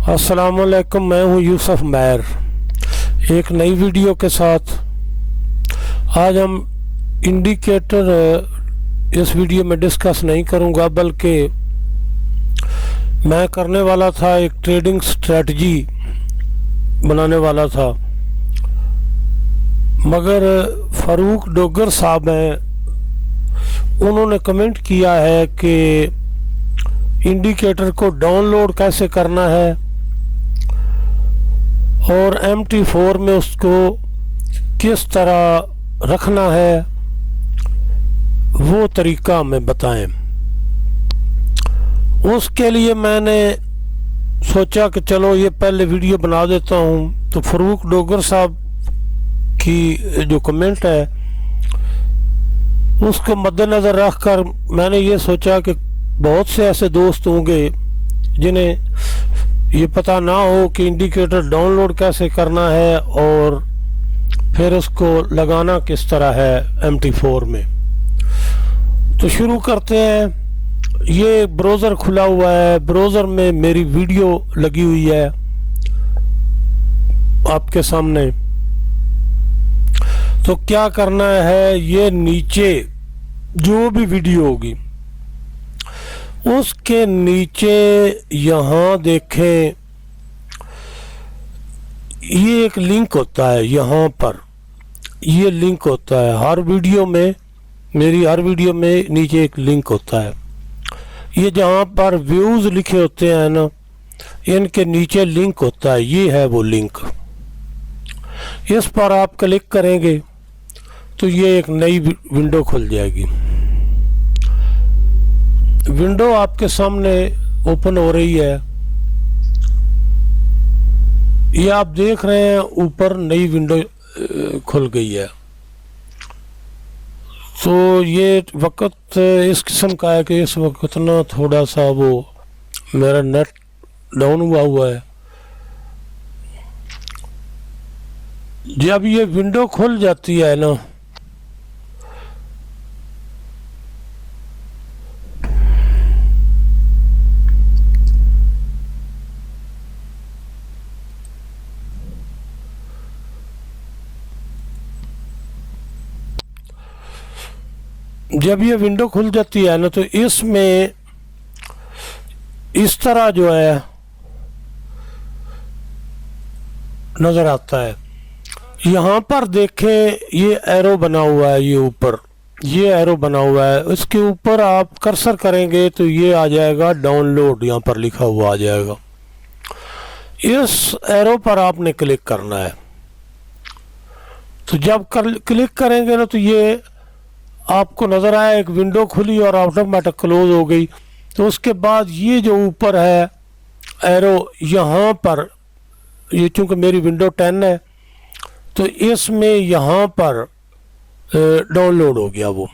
अस्सलामुअलैकुम, मैं हूं यूसुफ मैर एक नई वीडियो के साथ। आज हम इंडिकेटर इस वीडियो में डिस्कस नहीं करूंगा, बल्कि मैं करने वाला था एक ट्रेडिंग स्ट्रेटजी बनाने वाला था, मगर फ़ारूक डोगर साहब हैं, उन्होंने कमेंट किया है कि इंडिकेटर को डाउनलोड कैसे करना है और MT4 में उसको किस तरह रखना है, वो तरीका हमें बताएं। उसके लिए मैंने सोचा कि चलो ये पहले वीडियो बना देता हूँ। तो फ़ारूक डोगर साहब की जो कमेंट है उसको मद्देनज़र रख कर मैंने ये सोचा कि बहुत से ऐसे दोस्त होंगे जिन्हें ये पता ना हो कि इंडिकेटर डाउनलोड कैसे करना है और फिर उसको लगाना किस तरह है MT4 में। तो शुरू करते हैं। ये ब्राउज़र खुला हुआ है, ब्राउज़र में मेरी वीडियो लगी हुई है आपके सामने। तो क्या करना है, ये नीचे जो भी वीडियो होगी उसके नीचे यहाँ देखें, ये एक लिंक होता है। यहाँ पर ये लिंक होता है हर वीडियो में, मेरी हर वीडियो में नीचे एक लिंक होता है। ये जहाँ पर व्यूज़ लिखे होते हैं ना, इनके नीचे लिंक होता है। ये है वो लिंक, इस पर आप क्लिक करेंगे तो ये एक नई विंडो खुल जाएगी। विंडो आपके सामने ओपन हो रही है, ये आप देख रहे हैं ऊपर नई विंडो खुल गई है। तो ये वक्त इस किस्म का है कि इस वक्त ना थोड़ा सा वो मेरा नेट डाउन हुआ है। जब ये विंडो खुल जाती है ना, जब ये विंडो खुल जाती है ना, तो इसमें इस तरह जो है नज़र आता है। यहाँ पर देखें, ये एरो बना हुआ है, ये ऊपर ये एरो बना हुआ है, इसके ऊपर आप कर्सर करेंगे तो ये आ जाएगा डाउनलोड, यहाँ पर लिखा हुआ आ जाएगा। इस एरो पर आपने क्लिक करना है। तो जब क्लिक करेंगे ना, तो ये आपको नज़र आया एक विंडो खुली और ऑटोमेटिक क्लोज हो गई। तो उसके बाद ये जो ऊपर है एरो, यहाँ पर ये चूँकि मेरी विंडो 10 है तो इसमें यहाँ पर डाउनलोड हो गया वो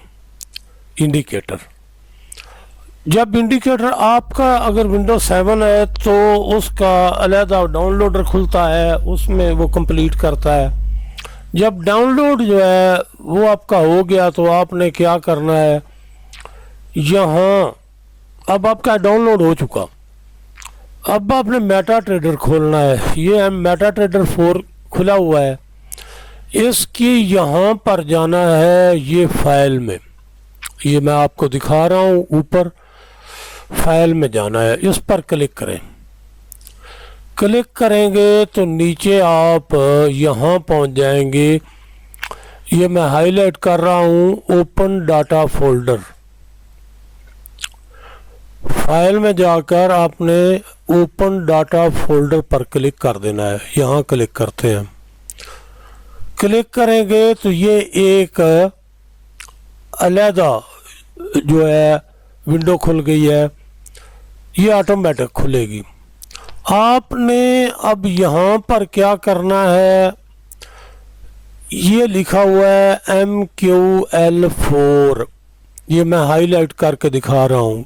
इंडिकेटर। जब इंडिकेटर आपका अगर विंडो 7 है तो उसका अलहदा डाउनलोडर खुलता है, उसमें वो कंप्लीट करता है। जब डाउनलोड जो है वो आपका हो गया तो आपने क्या करना है, यहाँ अब आपका डाउनलोड हो चुका, अब आपने मेटा ट्रेडर खोलना है। ये मेटा ट्रेडर 4 खुला हुआ है, इसकी यहाँ पर जाना है, ये फाइल में, ये मैं आपको दिखा रहा हूँ, ऊपर फाइल में जाना है, इस पर क्लिक करें। क्लिक करेंगे तो नीचे आप यहाँ पहुँच जाएंगे। ये मैं हाईलाइट कर रहा हूँ, ओपन डाटा फोल्डर। फाइल में जाकर आपने ओपन डाटा फोल्डर पर क्लिक कर देना है। यहाँ क्लिक करते हैं, क्लिक करेंगे तो ये एक अलहदा जो है विंडो खुल गई है, ये ऑटोमेटिक खुलेगी। आपने अब यहाँ पर क्या करना है, ये लिखा हुआ है MQL4, ये मैं हाईलाइट करके दिखा रहा हूँ,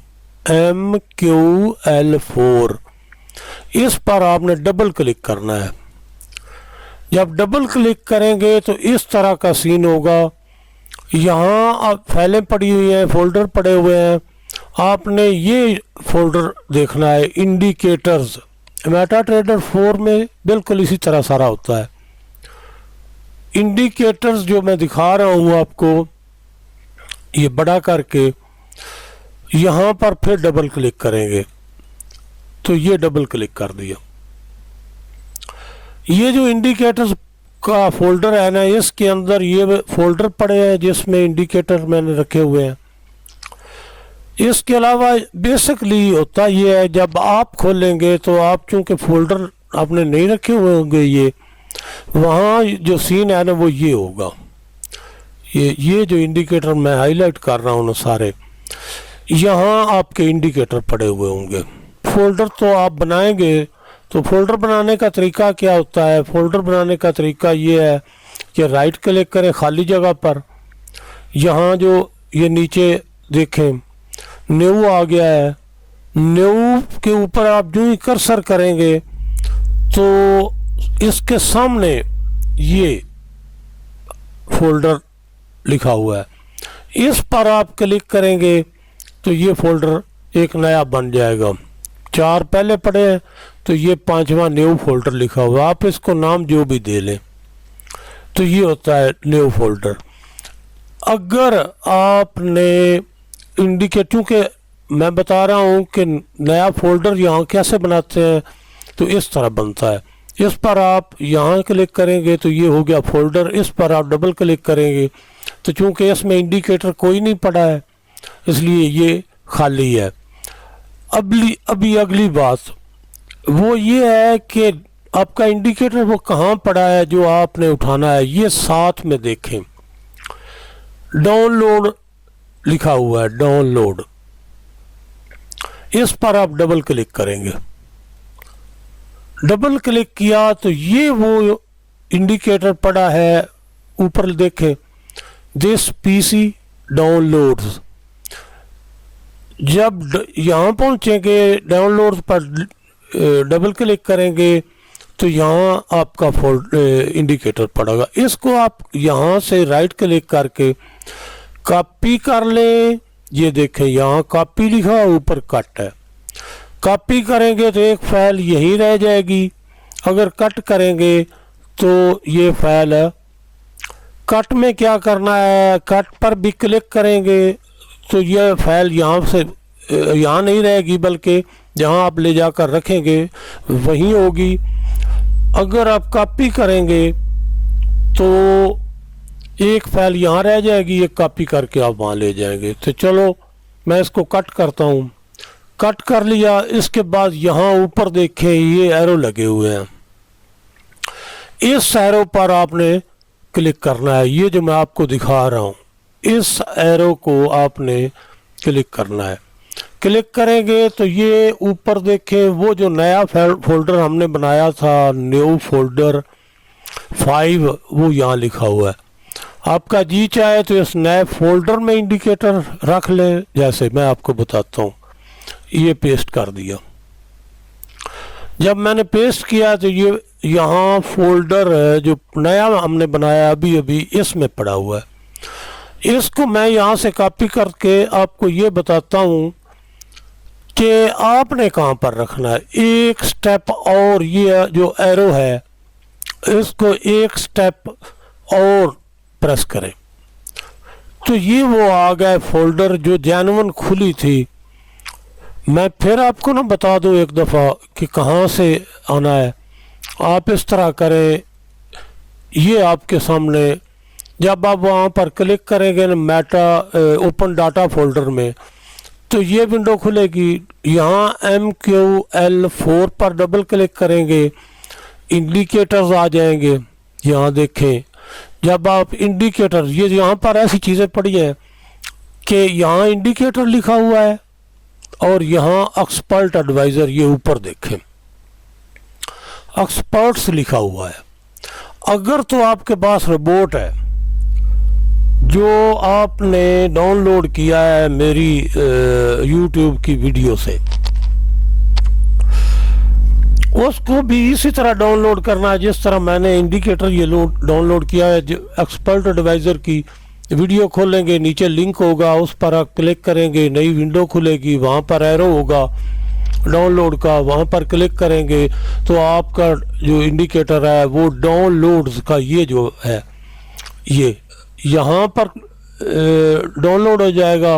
MQL4। इस पर आपने डबल क्लिक करना है। जब डबल क्लिक करेंगे तो इस तरह का सीन होगा। यहाँ अब फाइलें पड़ी हुई हैं, फोल्डर पड़े हुए हैं, आपने ये फोल्डर देखना है, इंडिकेटर्स मेटाट्रेडर 4 में बिल्कुल इसी तरह सारा होता है। इंडिकेटर्स जो मैं दिखा रहा हूँ आपको, ये बड़ा करके यहाँ पर फिर डबल क्लिक करेंगे तो ये डबल क्लिक कर दिया। ये जो इंडिकेटर्स का फोल्डर है ना, इसके अंदर ये फोल्डर पड़े हैं जिसमें इंडिकेटर मैंने रखे हुए हैं। इसके अलावा बेसिकली होता ये है, जब आप खोलेंगे तो आप चूंकि फोल्डर आपने नहीं रखे हुए होंगे, ये वहाँ जो सीन है ना वो ये होगा। ये जो इंडिकेटर मैं हाईलाइट कर रहा हूँ ना सारे, यहाँ आपके इंडिकेटर पड़े हुए होंगे। फोल्डर तो आप बनाएंगे, तो फोल्डर बनाने का तरीका क्या होता है? फोल्डर बनाने का तरीका ये है कि राइट क्लिक करें खाली जगह पर, यहाँ जो ये नीचे देखें न्यू आ गया है, न्यू के ऊपर आप जो ही कर्सर करेंगे तो इसके सामने ये फोल्डर लिखा हुआ है, इस पर आप क्लिक करेंगे तो ये फोल्डर एक नया बन जाएगा। 4 पहले पड़े हैं तो ये 5वां न्यू फोल्डर लिखा हुआ है। आप इसको नाम जो भी दे लें तो ये होता है न्यू फोल्डर। अगर आपने इंडिकेट, क्योंकि मैं बता रहा हूँ कि नया फोल्डर यहाँ कैसे बनाते हैं, तो इस तरह बनता है। इस पर आप यहाँ क्लिक करेंगे तो ये हो गया फोल्डर, इस पर आप डबल क्लिक करेंगे तो चूंकि इसमें इंडिकेटर कोई नहीं पड़ा है इसलिए ये खाली है। अभी अगली बात वो ये है कि आपका इंडिकेटर वो कहाँ पड़ा है जो आपने उठाना है। ये साथ में देखें डाउनलोड लिखा हुआ है, डाउनलोड, इस पर आप डबल क्लिक करेंगे। डबल क्लिक किया तो ये वो इंडिकेटर पड़ा है, ऊपर देखें दिस पीसी डाउनलोड्स। जब यहाँ पहुँचेंगे डाउनलोड पर डबल क्लिक करेंगे तो यहाँ आपका इंडिकेटर पड़ेगा। इसको आप यहाँ से राइट क्लिक करके कॉपी कर लें। ये देखें यहाँ कॉपी लिखा, ऊपर कट है। कॉपी करेंगे तो एक फाइल यहीं रह जाएगी, अगर कट करेंगे तो ये फाइल है। कट में क्या करना है, कट पर भी क्लिक करेंगे तो ये फाइल यहाँ नहीं रहेगी, बल्कि जहाँ आप ले जाकर रखेंगे वहीं होगी। अगर आप कॉपी करेंगे तो एक फाइल यहाँ रह जाएगी, एक कॉपी करके आप वहाँ ले जाएंगे। तो चलो मैं इसको कट करता हूँ। कट कर लिया। इसके बाद यहाँ ऊपर देखें ये एरो लगे हुए हैं, इस एरो पर आपने क्लिक करना है। ये जो मैं आपको दिखा रहा हूँ, इस एरो को आपने क्लिक करना है। क्लिक करेंगे तो ये ऊपर देखें वो जो नया फोल्डर हमने बनाया था, न्यू फोल्डर 5, वो यहाँ लिखा हुआ है। आपका जी चाहे तो इस नए फोल्डर में इंडिकेटर रख लें, जैसे मैं आपको बताता हूँ। ये पेस्ट कर दिया। जब मैंने पेस्ट किया तो ये यहाँ फोल्डर है जो नया हमने बनाया अभी अभी, इसमें पड़ा हुआ है। इसको मैं यहाँ से कॉपी करके आपको ये बताता हूँ कि आपने कहाँ पर रखना है। एक स्टेप और, ये जो एरो है इसको एक स्टेप और प्रेस करें तो ये वो आ गया फोल्डर जो जेन्युइन खुली थी। मैं फिर आपको ना बता दूं एक दफ़ा कि कहाँ से आना है। आप इस तरह करें, ये आपके सामने जब आप वहाँ पर क्लिक करेंगे ना मेटा ओपन डाटा फोल्डर में, तो ये विंडो खुलेगी। यहाँ MQL4 पर डबल क्लिक करेंगे, इंडिकेटर्स आ जाएंगे। यहाँ देखें जब आप इंडिकेटर, ये यहाँ पर ऐसी चीज़ें पड़ी हैं कि यहाँ इंडिकेटर लिखा हुआ है और यहाँ एक्सपर्ट एडवाइज़र, ये ऊपर देखें एक्सपर्ट्स लिखा हुआ है। अगर तो आपके पास रिपोर्ट है जो आपने डाउनलोड किया है मेरी YouTube की वीडियो से, उसको भी इसी तरह डाउनलोड करना है जिस तरह मैंने इंडिकेटर ये डाउनलोड किया है। जो एक्सपर्ट एडवाइज़र की वीडियो खोलेंगे, नीचे लिंक होगा, उस पर आप क्लिक करेंगे, नई विंडो खुलेगी, वहाँ पर एरो होगा, डाउनलोड का, वहाँ पर क्लिक करेंगे तो आपका जो इंडिकेटर है वो डाउनलोड्स का ये जो है ये यहाँ पर डाउनलोड हो जाएगा।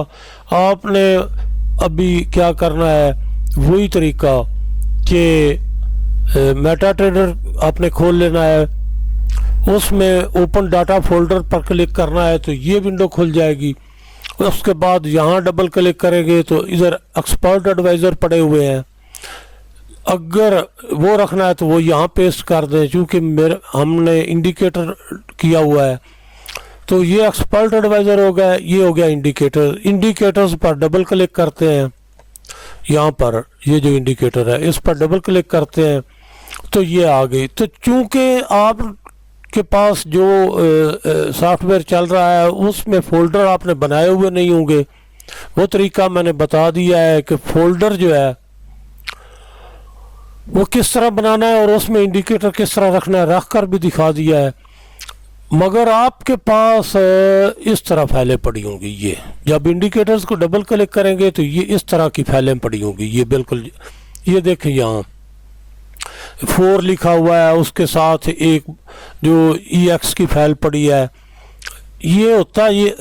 आपने अभी क्या करना है, वही तरीका कि मेटाट्रेडर आपने खोल लेना है, उसमें ओपन डाटा फोल्डर पर क्लिक करना है तो ये विंडो खुल जाएगी। उसके बाद यहाँ डबल क्लिक करेंगे तो इधर एक्सपर्ट एडवाइज़र पड़े हुए हैं, अगर वो रखना है तो वो यहाँ पेस्ट कर दें, क्योंकि हमने इंडिकेटर किया हुआ है। तो ये एक्सपर्ट एडवाइज़र हो गया, ये हो गया इंडिकेटर। इंडिकेटर्स पर डबल क्लिक करते हैं, यहाँ पर ये जो इंडिकेटर है इस पर डबल क्लिक करते हैं तो ये आ गई। तो चूँकि आपके पास जो सॉफ्टवेयर चल रहा है उसमें फ़ोल्डर आपने बनाए हुए नहीं होंगे, वो तरीका मैंने बता दिया है कि फ़ोल्डर जो है वो किस तरह बनाना है और उसमें इंडिकेटर किस तरह रखना है, रख कर भी दिखा दिया है। मगर आपके पास इस तरह फाइलें पड़ी होंगी, ये जब इंडिकेटर्स को डबल क्लिक करेंगे तो ये इस तरह की फाइलें पड़ी होंगी। ये बिल्कुल, ये देखें यहाँ 4 लिखा हुआ है, उसके साथ एक जो EX की फाइल पड़ी है। ये होता ये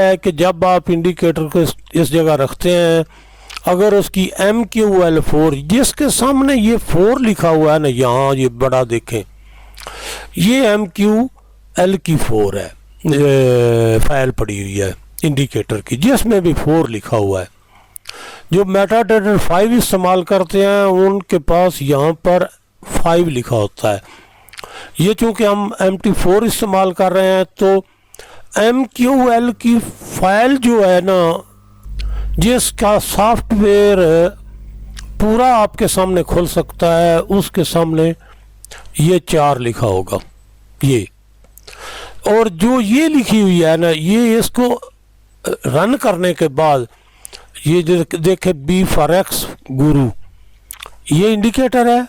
है कि जब आप इंडिकेटर को इस जगह रखते हैं, अगर उसकी MQL4 जिसके सामने ये 4 लिखा हुआ है ना, यहाँ ये बड़ा देखें, ये MQL की 4 है, फाइल पड़ी हुई है इंडिकेटर की जिसमें भी 4 लिखा हुआ है। जो मेटाट्रेडर 5 इस्तेमाल करते हैं उनके पास यहाँ पर 5 लिखा होता है। ये चूँकि हम MT4 इस्तेमाल कर रहे हैं तो MQL की फाइल जो है ना, जिसका सॉफ्टवेयर पूरा आपके सामने खुल सकता है, उसके सामने ये 4 लिखा होगा ये। और जो ये लिखी हुई है ना, ये इसको रन करने के बाद ये देखे B for X गुरु, ये इंडिकेटर है।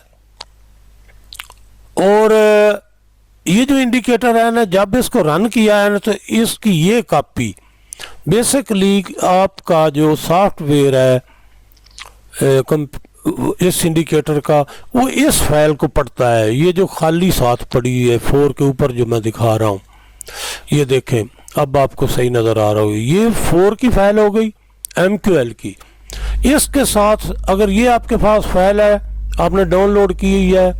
और ये जो इंडिकेटर है ना, जब इसको रन किया है ना तो इसकी ये कॉपी बेसिकली आपका जो सॉफ्टवेयर है इस इंडिकेटर का, वो इस फाइल को पढ़ता है। ये जो खाली साथ पड़ी है 4 के ऊपर जो मैं दिखा रहा हूँ, ये देखें, अब आपको सही नज़र आ रहा होगा, ये 4 की फाइल हो गई MQL की। इसके साथ अगर ये आपके पास फाइल है, आपने डाउनलोड की हुई है,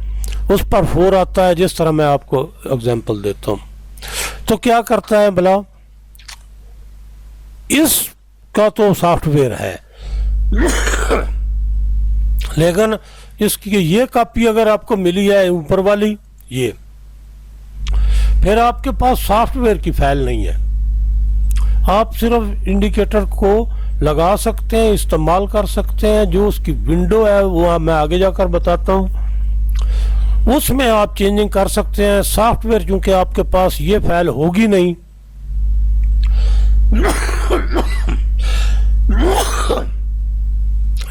उस पर 4 आता है, जिस तरह मैं आपको एग्जांपल देता हूँ। तो क्या करता है भला, इसका तो सॉफ्टवेयर है लेकिन इसकी ये कॉपी अगर आपको मिली है ऊपर वाली, ये फिर आपके पास सॉफ्टवेयर की फाइल नहीं है। आप सिर्फ इंडिकेटर को लगा सकते हैं, इस्तेमाल कर सकते हैं। जो उसकी विंडो है वो मैं आगे जाकर बताता हूँ, उसमें आप चेंजिंग कर सकते हैं। सॉफ्टवेयर चूंकि आपके पास ये फाइल होगी नहीं,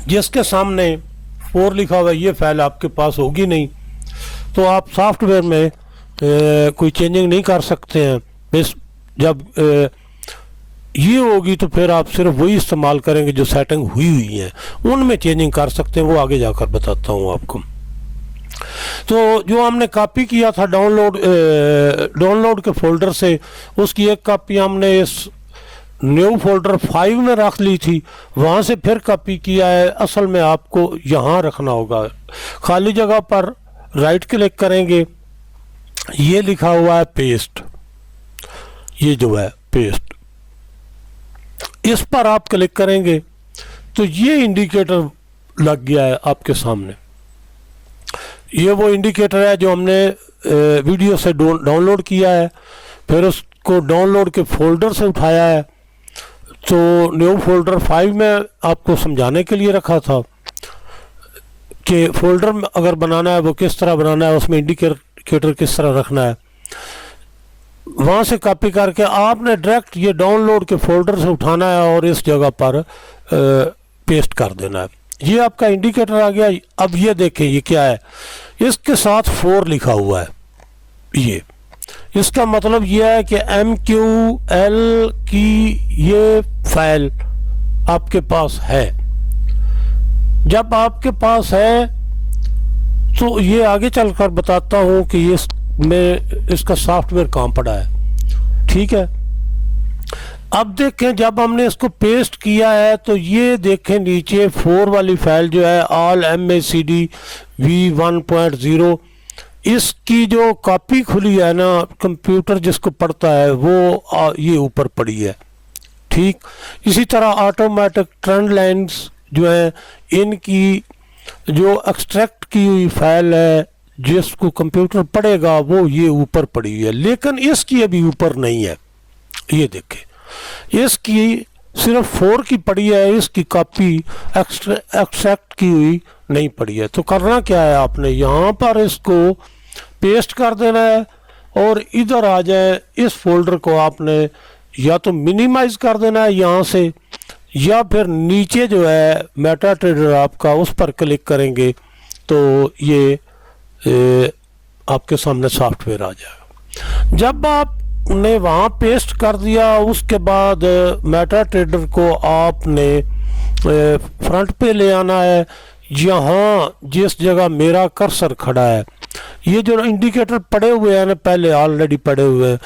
जिसके सामने 4 लिखा हुआ है, ये फाइल आपके पास होगी नहीं, तो आप सॉफ्टवेयर में कोई चेंजिंग नहीं कर सकते हैं। बस जब ये होगी तो फिर आप सिर्फ वही इस्तेमाल करेंगे जो सेटिंग हुई हुई है, उनमें चेंजिंग कर सकते हैं, वो आगे जाकर बताता हूँ आपको। तो जो हमने कॉपी किया था डाउनलोड के फोल्डर से, उसकी एक कॉपी हमने इस न्यू फोल्डर 5 में रख ली थी, वहाँ से फिर कॉपी किया है। असल में आपको यहाँ रखना होगा, खाली जगह पर राइट क्लिक करेंगे, ये लिखा हुआ है पेस्ट, ये जो है पेस्ट, इस पर आप क्लिक करेंगे तो ये इंडिकेटर लग गया है आपके सामने। ये वो इंडिकेटर है जो हमने वीडियो से डाउनलोड किया है, फिर उसको डाउनलोड के फोल्डर से उठाया है। तो न्यू फोल्डर 5 में आपको समझाने के लिए रखा था कि फोल्डर में अगर बनाना है वो किस तरह बनाना है, उसमें इंडिकेटर किस तरह रखना है। वहाँ से कॉपी करके आपने डायरेक्ट ये डाउनलोड के फोल्डर से उठाना है और इस जगह पर पेस्ट कर देना है। ये आपका इंडिकेटर आ गया। अब ये देखें ये क्या है, इसके साथ 4 लिखा हुआ है। ये इसका मतलब ये है कि MQL की ये फाइल आपके पास है। जब आपके पास है तो ये आगे चलकर बताता हूँ कि ये में इसका सॉफ्टवेयर कहाँ पड़ा है। ठीक है, अब देखें जब हमने इसको पेस्ट किया है तो ये देखें नीचे 4 वाली फाइल जो है ऑल MACD v1.0, इसकी जो कॉपी खुली है ना, कंप्यूटर जिसको पढ़ता है वो ये ऊपर पड़ी है। ठीक, इसी तरह ऑटोमेटिक ट्रेंड लाइंस जो है, इनकी जो एक्सट्रैक्ट की हुई फाइल है जिसको कंप्यूटर पढ़ेगा वो ये ऊपर पड़ी है, लेकिन इसकी अभी ऊपर नहीं है। ये देखें, इसकी सिर्फ 4 की पड़ी है, इसकी कॉपी एक्सट्रैक्ट की हुई नहीं पड़ी है। तो करना क्या है, आपने यहाँ पर इसको पेस्ट कर देना है और इधर आ जाए, इस फोल्डर को आपने या तो मिनिमाइज कर देना है यहाँ से, या फिर नीचे जो है मेटा ट्रेडर आपका, उस पर क्लिक करेंगे तो ये आपके सामने सॉफ्टवेयर आ जाएगा। जब आपने वहाँ पेस्ट कर दिया उसके बाद मेटा ट्रेडर को आपने फ्रंट पे ले आना है। यहाँ जिस जगह मेरा कर्सर खड़ा है, ये जो इंडिकेटर पड़े हुए हैं ना, पहले ऑलरेडी पड़े हुए हैं,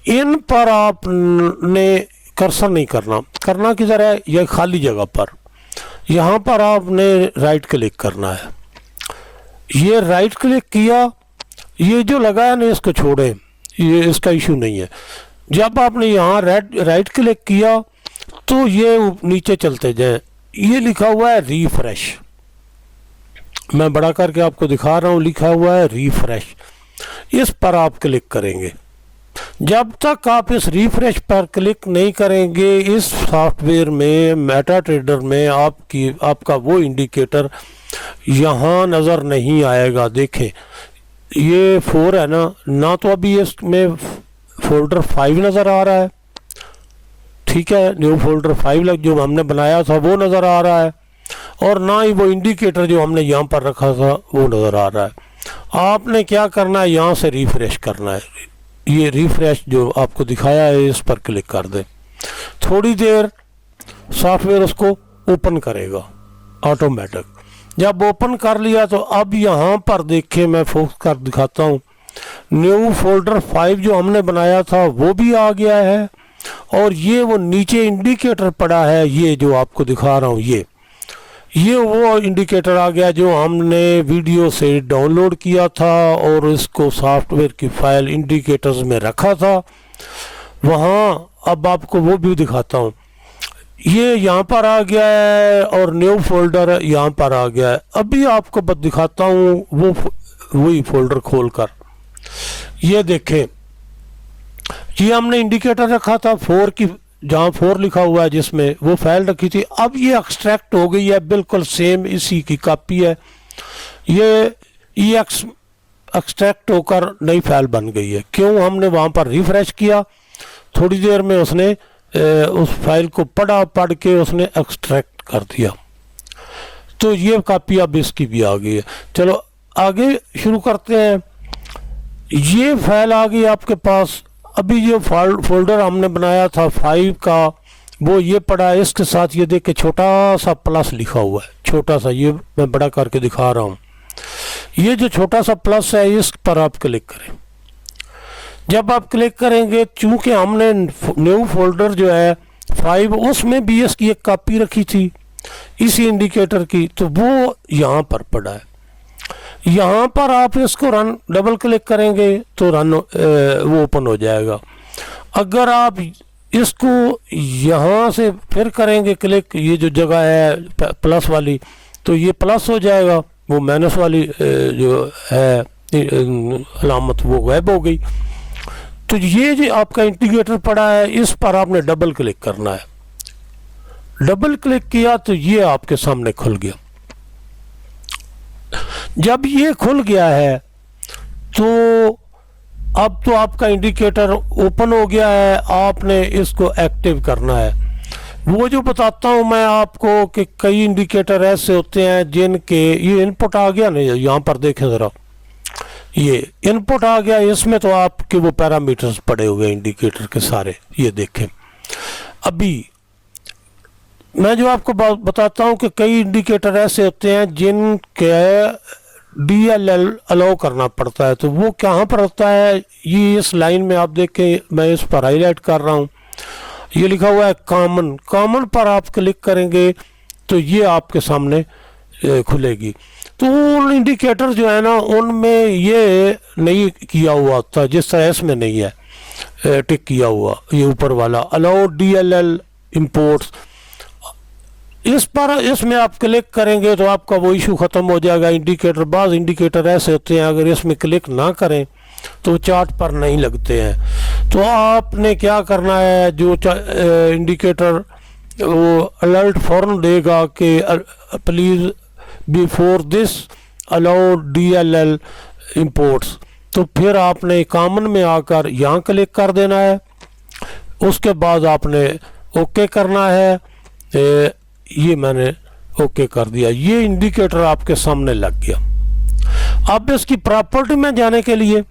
इन पर आपने कर्सर नहीं करना, करना किधर है, यह खाली जगह पर, यहाँ पर आपने राइट क्लिक करना है। ये राइट क्लिक किया, ये जो लगा है ना इसको छोड़े, ये इसका इशू नहीं है। जब आपने यहाँ राइट क्लिक किया तो ये नीचे चलते जाएं, ये लिखा हुआ है रिफ्रेश, मैं बड़ा करके आपको दिखा रहा हूँ, लिखा हुआ है रिफ्रेश, इस पर आप क्लिक करेंगे। जब तक आप इस रिफ्रेश पर क्लिक नहीं करेंगे, इस सॉफ्टवेयर में मेटा ट्रेडर में आपका वो इंडिकेटर यहाँ नज़र नहीं आएगा। देखें ये 4 है ना तो अभी इसमें फोल्डर 5 नज़र आ रहा है। ठीक है, न्यू फोल्डर 5 जो हमने बनाया था वो नज़र आ रहा है, और ना ही वो इंडिकेटर जो हमने यहाँ पर रखा था वो नज़र आ रहा है। आपने क्या करना है, यहाँ से रिफ्रेश करना है, ये रिफ्रेश जो आपको दिखाया है इस पर क्लिक कर दें। थोड़ी देर सॉफ्टवेयर उसको ओपन करेगा ऑटोमेटिक। जब ओपन कर लिया तो अब यहाँ पर देखें, मैं फोकस कर दिखाता हूँ, न्यू फोल्डर 5 जो हमने बनाया था वो भी आ गया है, और ये वो नीचे इंडिकेटर पड़ा है, ये जो आपको दिखा रहा हूँ, ये वो इंडिकेटर आ गया जो हमने वीडियो से डाउनलोड किया था और इसको सॉफ्टवेयर की फाइल इंडिकेटर्स में रखा था वहाँ। अब आपको वो भी दिखाता हूँ, ये यहाँ पर आ गया है और न्यू फोल्डर यहाँ पर आ गया है। अभी आपको बस दिखाता हूँ वही फोल्डर खोलकर। ये देखें, ये हमने इंडिकेटर रखा था 4 की, जहाँ 4 लिखा हुआ है जिसमें वो फाइल रखी थी, अब ये एक्सट्रैक्ट हो गई है, बिल्कुल सेम इसी की कॉपी है। ये एक्सट्रैक्ट होकर नई फाइल बन गई है। क्यों, हमने वहाँ पर रिफ्रेश किया, थोड़ी देर में उसने उस फाइल को पढ़ के उसने एक्सट्रैक्ट कर दिया, तो ये कॉपी अब इसकी भी आ गई है। चलो आगे शुरू करते हैं। ये फाइल आ गई आपके पास। अभी जो फोल्डर हमने बनाया था 5 का, वो ये पड़ा है, इसके साथ ये देख के छोटा सा प्लस लिखा हुआ है, छोटा सा, ये मैं बड़ा करके दिखा रहा हूँ। ये जो छोटा सा प्लस है इस पर आप क्लिक करें। जब आप क्लिक करेंगे, चूंकि हमने न्यू फोल्डर जो है 5 उसमें भी इसकी एक कॉपी रखी थी इसी इंडिकेटर की, तो वो यहाँ पर पड़ा है। यहाँ पर आप इसको रन डबल क्लिक करेंगे तो रन वो ओपन हो जाएगा। अगर आप इसको यहाँ से फिर करेंगे क्लिक, ये जो जगह है प्लस वाली, तो ये प्लस हो जाएगा, वो माइनस वाली जो है अलामत वो गायब हो गई। तो ये जो आपका इंडिकेटर पड़ा है इस पर आपने डबल क्लिक करना है। डबल क्लिक किया तो ये आपके सामने खुल गया। जब ये खुल गया है तो अब तो आपका इंडिकेटर ओपन हो गया है, आपने इसको एक्टिव करना है। वो जो बताता हूँ मैं आपको कि कई इंडिकेटर ऐसे होते हैं जिनके, ये इनपुट आ गया ना, यहाँ पर देखें ज़रा, ये इनपुट आ गया, इसमें तो आपके वो पैरामीटर्स पड़े हुए इंडिकेटर के सारे, ये देखें। अभी मैं जो आपको बताता हूँ कि कई इंडिकेटर ऐसे होते हैं जिनके DLL अलाउ करना पड़ता है, तो वो कहाँ पर होता है, ये इस लाइन में आप देखें, मैं इस पर हाईलाइट कर रहा हूँ, ये लिखा हुआ है कॉमन। कॉमन पर आप क्लिक करेंगे तो ये आपके सामने खुलेगी। तो उन इंडिकेटर जो है ना, उनमें ये नहीं किया हुआ होता, जिस तरह इसमें नहीं है टिक किया हुआ, ये ऊपर वाला अलाउ DLL इंपोर्ट्स, इस पर इसमें आप क्लिक करेंगे तो आपका वो इशू ख़त्म हो जाएगा। इंडिकेटर, बाज़ इंडिकेटर ऐसे होते हैं अगर इसमें क्लिक ना करें तो चार्ट पर नहीं लगते हैं। तो आपने क्या करना है, जो इंडिकेटर वो अलर्ट फौरन देगा कि please before this allow DLL imports, तो फिर आपने कॉमन में आकर यहाँ क्लिक कर देना है। उसके बाद आपने ओके करना है। ये मैंने ओके कर दिया, ये इंडिकेटर आपके सामने लग गया। अब इसकी प्रॉपर्टी में जाने के लिए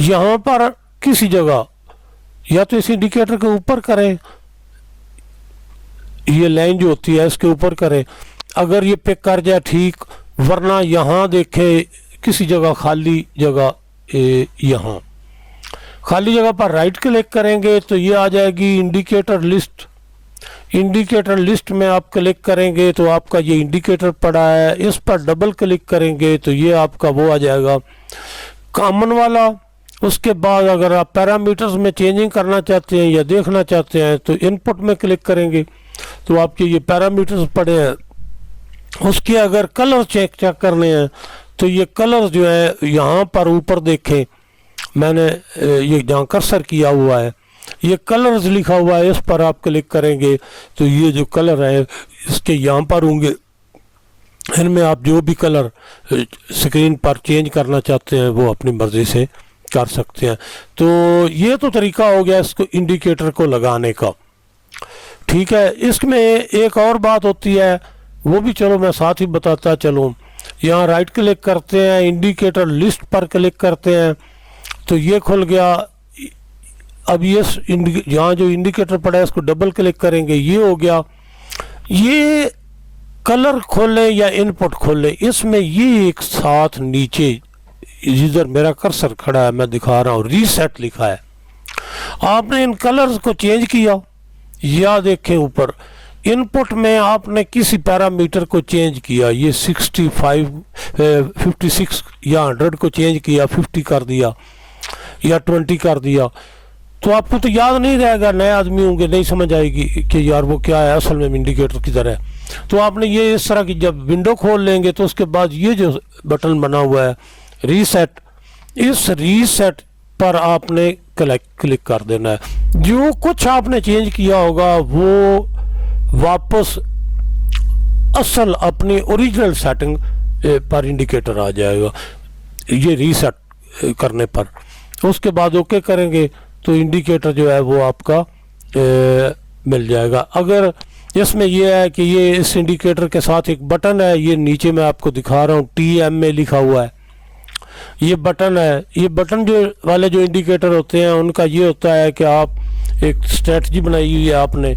यहाँ पर किसी जगह या तो इस इंडिकेटर के ऊपर करें, ये लाइन जो होती है इसके ऊपर करें, अगर ये पिक कर जाए ठीक, वरना यहाँ देखें किसी जगह खाली जगह, यहाँ खाली जगह पर राइट क्लिक करेंगे तो ये आ जाएगी इंडिकेटर लिस्ट। इंडिकेटर लिस्ट में आप क्लिक करेंगे तो आपका ये इंडिकेटर पड़ा है, इस पर डबल क्लिक करेंगे तो ये आपका वो आ जाएगा कॉमन वाला। उसके बाद अगर आप पैरामीटर्स में चेंजिंग करना चाहते हैं या देखना चाहते हैं तो इनपुट में क्लिक करेंगे तो आपके ये पैरामीटर्स पड़े हैं। उसके अगर कलर चेक करने हैं तो ये कलर जो है यहाँ पर ऊपर देखें, मैंने ये जहाँ कर्सर किया हुआ है, ये कलर्स लिखा हुआ है, इस पर आप क्लिक करेंगे तो ये जो कलर है इसके यहाँ पर होंगे। इनमें आप जो भी कलर स्क्रीन पर चेंज करना चाहते हैं वो अपनी मर्ज़ी से कर सकते हैं। तो ये तो तरीका हो गया इसको इंडिकेटर को लगाने का, ठीक है। इसमें एक और बात होती है, वो भी चलो मैं साथ ही बताता चलूँ। यहाँ राइट क्लिक करते हैं, इंडिकेटर लिस्ट पर क्लिक करते हैं तो ये खुल गया। अब ये यहाँ जो इंडिकेटर पड़ा है इसको डबल क्लिक करेंगे, ये हो गया। ये कलर खोलें या इनपुट खोलें, इसमें ये एक साथ नीचे जिधर मेरा कर्सर खड़ा है मैं दिखा रहा हूँ, रीसेट लिखा है। आपने इन कलर्स को चेंज किया या देखें ऊपर इनपुट में आपने किसी पैरामीटर को चेंज किया, ये 65 56 या 100 को चेंज किया, 50 कर दिया या 20 कर दिया, तो आपको तो याद नहीं रहेगा, नए आदमी होंगे नहीं समझ आएगी कि यार वो क्या है असल में इंडिकेटर किधर है। तो आपने ये इस तरह की जब विंडो खोल लेंगे तो उसके बाद ये जो बटन बना हुआ है रीसेट, इस रीसेट पर आपने क्लिक कर देना है। जो कुछ आपने चेंज किया होगा वो वापस असल अपनी ओरिजिनल सेटिंग पर इंडिकेटर आ जाएगा ये रीसेट करने पर। उसके बाद ओके करेंगे तो इंडिकेटर जो है वो आपका मिल जाएगा। अगर इसमें यह है कि ये इस इंडिकेटर के साथ एक बटन है, ये नीचे मैं आपको दिखा रहा हूँ TMA लिखा हुआ है, ये बटन है। ये बटन जो वाले जो इंडिकेटर होते हैं उनका ये होता है कि आप एक स्ट्रेटजी बनाई हुई है आपने,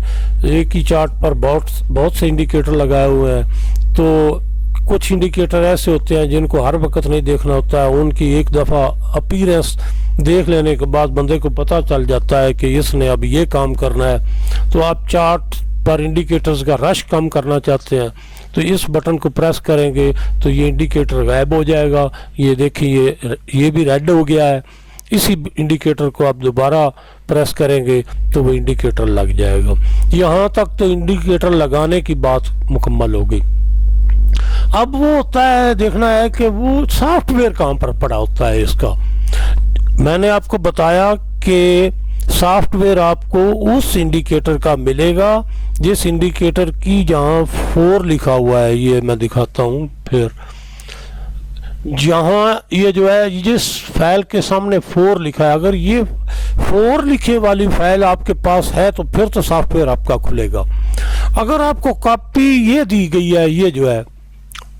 एक ही चार्ट पर बहुत से इंडिकेटर लगाए हुए हैं। तो कुछ इंडिकेटर ऐसे होते हैं जिनको हर वक्त नहीं देखना होता है, उनकी एक दफ़ा अपीयरेंस देख लेने के बाद बंदे को पता चल जाता है कि इसने अब ये काम करना है। तो आप चार्ट पर इंडिकेटर्स का रश कम करना चाहते हैं तो इस बटन को प्रेस करेंगे तो ये इंडिकेटर गायब हो जाएगा। ये देखिए ये भी रेड हो गया है। इसी इंडिकेटर को आप दोबारा प्रेस करेंगे तो वो इंडिकेटर लग जाएगा। यहाँ तक तो इंडिकेटर लगाने की बात मुकम्मल हो गई। अब वो होता है देखना है कि वो सॉफ्टवेयर कहाँ पर पड़ा होता है इसका। मैंने आपको बताया कि सॉफ्टवेयर आपको उस इंडिकेटर का मिलेगा जिस इंडिकेटर की जहाँ 4 लिखा हुआ है, ये मैं दिखाता हूँ। फिर जहाँ ये जो है जिस फाइल के सामने 4 लिखा है, अगर ये 4 लिखे वाली फाइल आपके पास है तो फिर तो सॉफ्टवेयर आपका खुलेगा। अगर आपको कॉपी ये दी गई है, ये जो है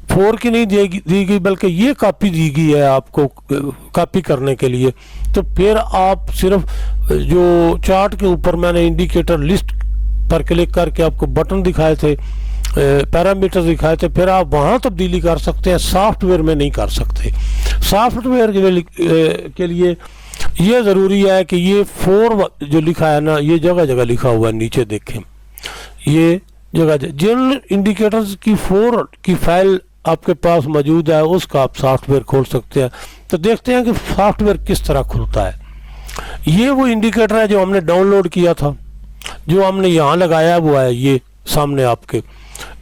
4 की नहीं दी गई बल्कि ये कॉपी दी गई है आपको कॉपी करने के लिए, तो फिर आप सिर्फ जो चार्ट के ऊपर मैंने इंडिकेटर लिस्ट पर क्लिक करके आपको बटन दिखाए थे, पैरामीटर दिखाए थे, फिर आप वहाँ तब्दीली कर सकते हैं, सॉफ्टवेयर में नहीं कर सकते। सॉफ्टवेयर के लिए ये ज़रूरी है कि ये 4 जो लिखा है ना, ये जगह जगह लिखा हुआ है, नीचे देखें, ये जगह जिन इंडिकेटर्स की 4 की फाइल आपके पास मौजूद है उसका आप सॉफ्टवेयर खोल सकते हैं। तो देखते हैं कि सॉफ्टवेयर किस तरह खुलता है। ये वो इंडिकेटर है जो हमने डाउनलोड किया था, जो हमने यहाँ लगाया हुआ है, ये सामने आपके।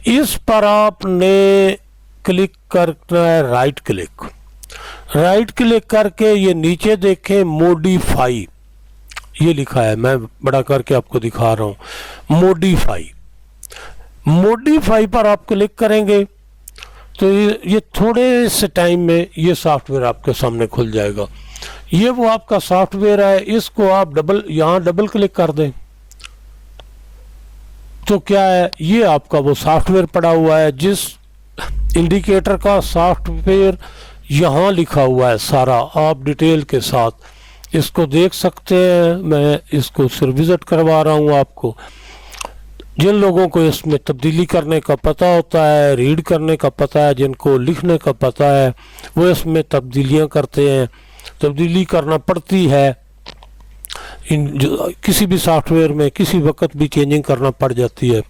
इस पर आपने क्लिक करना है, राइट क्लिक करके ये नीचे देखें, मॉडिफाई ये लिखा है, मैं बड़ा करके आपको दिखा रहा हूँ। मॉडिफाई पर आप क्लिक करेंगे तो ये थोड़े से टाइम में ये सॉफ्टवेयर आपके सामने खुल जाएगा। ये वो आपका सॉफ्टवेयर है, इसको आप यहाँ डबल क्लिक कर दें तो क्या है, ये आपका वो सॉफ्टवेयर पड़ा हुआ है, जिस इंडिकेटर का सॉफ्टवेयर यहाँ लिखा हुआ है सारा, आप डिटेल के साथ इसको देख सकते हैं। मैं इसको सिर्फ विजिट करवा रहा हूँ आपको। जिन लोगों को इसमें तब्दीली करने का पता होता है, रीड करने का पता है, जिनको लिखने का पता है, वो इसमें तब्दीलियाँ करते हैं। तब्दीली करना पड़ती है, किसी भी सॉफ्टवेयर में किसी वक्त भी चेंजिंग करना पड़ जाती है।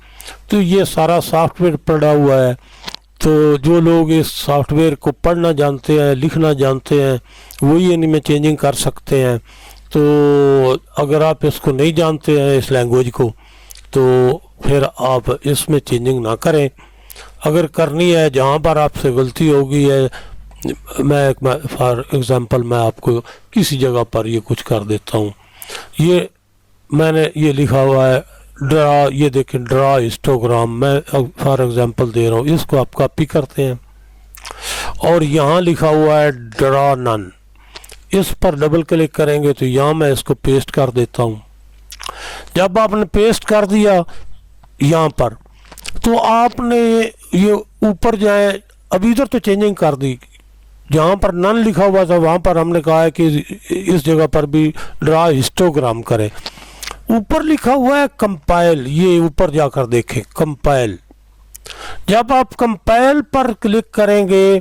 तो ये सारा सॉफ्टवेयर पड़ा हुआ है, तो जो लोग इस सॉफ्टवेयर को पढ़ना जानते हैं, लिखना जानते हैं, वही इनमें चेंजिंग कर सकते हैं। तो अगर आप इसको नहीं जानते हैं, इस लैंग्वेज को, तो फिर आप इसमें चेंजिंग ना करें। अगर करनी है, जहाँ पर आपसे गलती होगी है, मैं फॉर एग्ज़ाम्पल मैं आपको किसी जगह पर ये कुछ कर देता हूँ। ये मैंने ये लिखा हुआ है ड्रा, ये देखें ड्रा हिस्टोग्राम, मैं फॉर एग्जांपल दे रहा हूँ, इसको आप कॉपी करते हैं और यहाँ लिखा हुआ है ड्रा नन, इस पर डबल क्लिक करेंगे तो यहाँ मैं इसको पेस्ट कर देता हूँ। जब आपने पेस्ट कर दिया यहाँ पर, तो आपने ये ऊपर जाए, अभी इधर तो चेंजिंग कर दी, जहाँ पर नन लिखा हुआ था वहाँ पर हमने कहा है कि इस जगह पर भी ड्रा हिस्टोग्राम करें। ऊपर लिखा हुआ है कंपाइल, ये ऊपर जाकर देखें कंपाइल। जब आप कंपाइल पर क्लिक करेंगे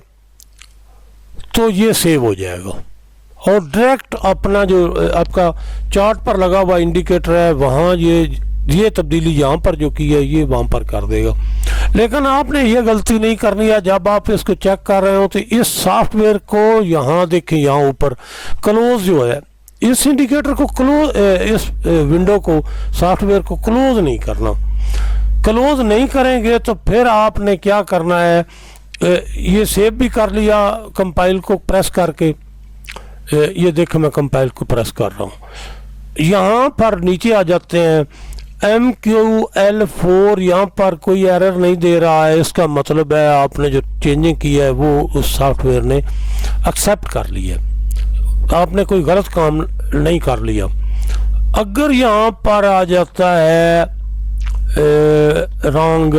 तो ये सेव हो जाएगा और डायरेक्ट अपना जो आपका चार्ट पर लगा हुआ इंडिकेटर है वहाँ ये तब्दीली यहाँ पर जो की है ये वहाँ पर कर देगा। लेकिन आपने ये गलती नहीं करनी है। जब आप इसको चेक कर रहे हो तो इस सॉफ्टवेयर को यहाँ देखें, यहाँ ऊपर क्लोज जो है, इस इंडिकेटर को क्लोज, इस विंडो को, सॉफ्टवेयर को क्लोज नहीं करना। क्लोज नहीं करेंगे तो फिर आपने क्या करना है, ये सेव भी कर लिया कंपाइल को प्रेस करके, ये देखें मैं कंपाइल को प्रेस कर रहा हूँ, यहाँ पर नीचे आ जाते हैं MQL4, यहाँ पर कोई एरर नहीं दे रहा है। इसका मतलब है आपने जो चेंजिंग की है वो उस सॉफ्टवेयर ने एक्सेप्ट कर लिया, आपने कोई गलत काम नहीं कर लिया। अगर यहाँ पर आ जाता है रॉन्ग,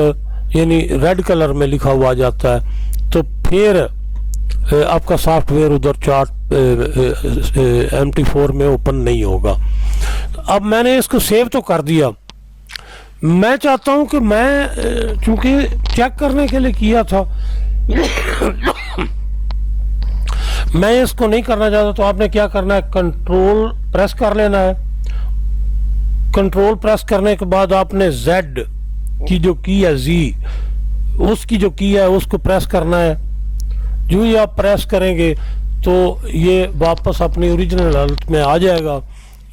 यानी रेड कलर में लिखा हुआ आ जाता है, तो फिर आपका सॉफ्टवेयर उधर चार्ट MT4 में ओपन नहीं होगा। अब मैंने इसको सेव तो कर दिया, मैं चाहता हूं कि मैं चूंकि चेक करने के लिए किया था मैं इसको नहीं करना चाहता, तो आपने क्या करना है, कंट्रोल प्रेस कर लेना है। कंट्रोल प्रेस करने के बाद आपने Z की जो की है, Z उसकी जो की है उसको प्रेस करना है। जो ही आप प्रेस करेंगे तो ये वापस अपनी ओरिजिनल हालत में आ जाएगा,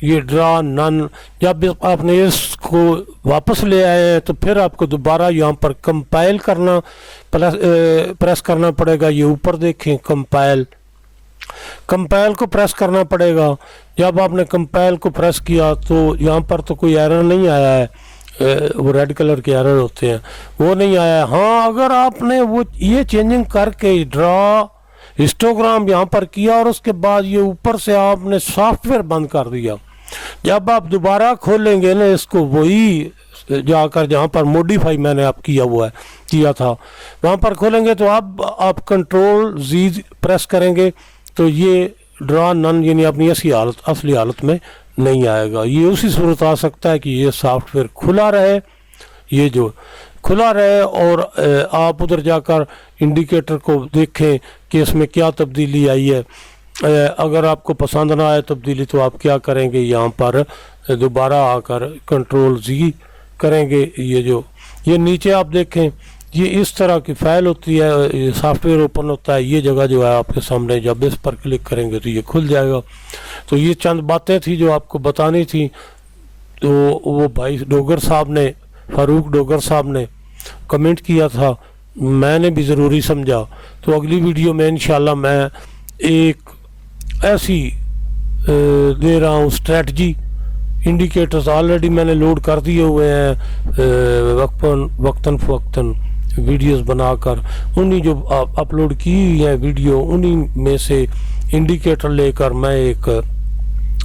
ये ड्रा नन। जब आपने इसको वापस ले आए हैं तो फिर आपको दोबारा यहाँ पर कंपाइल करना, प्रेस करना पड़ेगा। ये ऊपर देखें कंपाइल को प्रेस करना पड़ेगा। जब आपने कंपाइल को प्रेस किया तो यहाँ पर तो कोई एरर नहीं आया है, वो रेड कलर के एरर होते हैं वो नहीं आया। हाँ, अगर आपने वो ये चेंजिंग करके ड्रा हिस्टोग्राम यहाँ पर किया और उसके बाद ये ऊपर से आपने सॉफ्टवेयर बंद कर दिया, जब आप दोबारा खोलेंगे ना इसको, वही जाकर जहाँ पर मॉडिफाई मैंने आप किया था वहाँ पर खोलेंगे, तो अब आप कंट्रोल Z प्रेस करेंगे तो ये ड्रा नन यानी अपनी असली हालत में नहीं आएगा। ये उसी सूरत आ सकता है कि ये सॉफ्टवेयर खुला रहे, ये जो खुला रहे और आप उधर जाकर इंडिकेटर को देखें कि इसमें क्या तब्दीली आई है। अगर आपको पसंद ना आए तब्दीली तो आप क्या करेंगे, यहाँ पर दोबारा आकर कंट्रोल-Z करेंगे। ये नीचे आप देखें, ये इस तरह की फाइल होती है, सॉफ्टवेयर ओपन होता है। ये जगह जो है आपके सामने, जब इस पर क्लिक करेंगे तो ये खुल जाएगा। तो ये चंद बातें थी जो आपको बतानी थी। तो वो भाई डोगर साहब ने, फारूक डोगर साहब ने कमेंट किया था, मैंने भी ज़रूरी समझा। तो अगली वीडियो में इंशाल्लाह मैं एक ऐसी दे रहा हूँ स्ट्रेटजी। इंडिकेटर्स ऑलरेडी मैंने लोड कर दिए हुए हैं, वक्तन फ़वक्तन वीडियोस बनाकर, उन्हीं जो अपलोड की हुई है वीडियो, उन्हीं में से इंडिकेटर लेकर मैं एक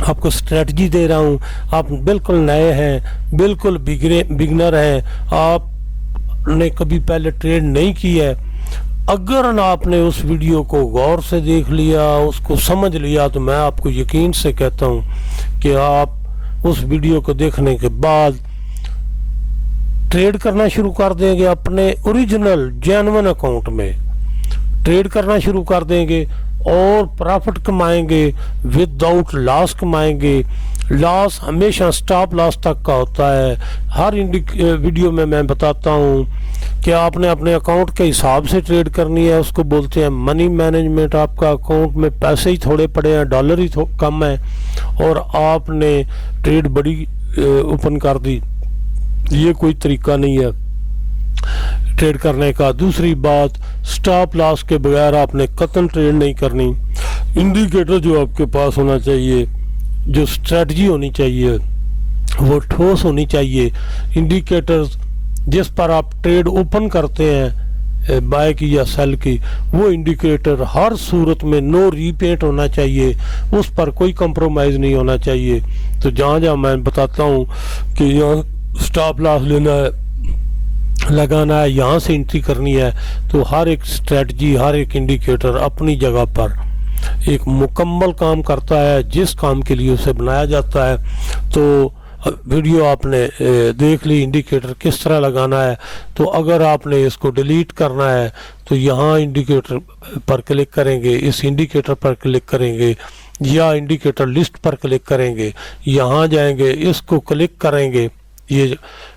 आपको स्ट्रेटजी दे रहा हूँ। आप बिल्कुल नए हैं, बिल्कुल बिगनर हैं, आपने कभी पहले ट्रेड नहीं की है, अगर आपने उस वीडियो को गौर से देख लिया, उसको समझ लिया, तो मैं आपको यकीन से कहता हूँ कि आप उस वीडियो को देखने के बाद ट्रेड करना शुरू कर देंगे। अपने ओरिजिनल जेन्युइन अकाउंट में ट्रेड करना शुरू कर देंगे और प्रॉफिट कमाएंगे, विदाउट लॉस कमाएंगे। लॉस हमेशा स्टॉप लॉस तक का होता है। हर वीडियो में मैं बताता हूँ कि आपने अपने अकाउंट के हिसाब से ट्रेड करनी है, उसको बोलते हैं मनी मैनेजमेंट। आपका अकाउंट में पैसे ही थोड़े पड़े हैं, डॉलर ही कम है, और आपने ट्रेड बड़ी ओपन कर दी, ये कोई तरीका नहीं है ट्रेड करने का। दूसरी बात, स्टॉप लॉस के बगैर आपने कतई ट्रेड नहीं करनी। इंडिकेटर जो आपके पास होना चाहिए, जो स्ट्रेटजी होनी चाहिए, वो ठोस होनी चाहिए। इंडिकेटर्स जिस पर आप ट्रेड ओपन करते हैं, बाय की या सेल की, वो इंडिकेटर हर सूरत में नो रीपेट होना चाहिए, उस पर कोई कंप्रोमाइज़ नहीं होना चाहिए। तो जहाँ जहाँ मैं बताता हूँ कि यहाँ स्टॉप लॉस लेना है, लगाना है, यहाँ से एंट्री करनी है, तो हर एक स्ट्रेटजी, हर एक इंडिकेटर अपनी जगह पर एक मुकम्मल काम करता है, जिस काम के लिए उसे बनाया जाता है। तो वीडियो आपने देख ली, इंडिकेटर किस तरह लगाना है। तो अगर आपने इसको डिलीट करना है तो यहाँ इंडिकेटर पर क्लिक करेंगे, इस इंडिकेटर पर क्लिक करेंगे, या इंडिकेटर लिस्ट पर क्लिक करेंगे, यहाँ जाएंगे, इसको क्लिक करेंगे। ये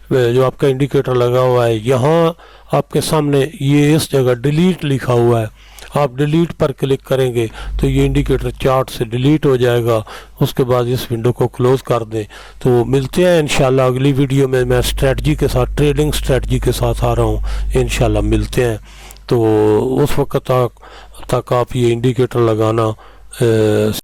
जो आपका इंडिकेटर लगा हुआ है, यहाँ आपके सामने ये इस जगह डिलीट लिखा हुआ है, आप डिलीट पर क्लिक करेंगे तो ये इंडिकेटर चार्ट से डिलीट हो जाएगा। उसके बाद इस विंडो को क्लोज कर दें। तो मिलते हैं इंशाल्लाह अगली वीडियो में। मैं स्ट्रेटजी के साथ, ट्रेडिंग स्ट्रेटजी के साथ आ रहा हूँ, इंशाल्लाह मिलते हैं। तो उस वक्त तक आप ये इंडिकेटर लगाना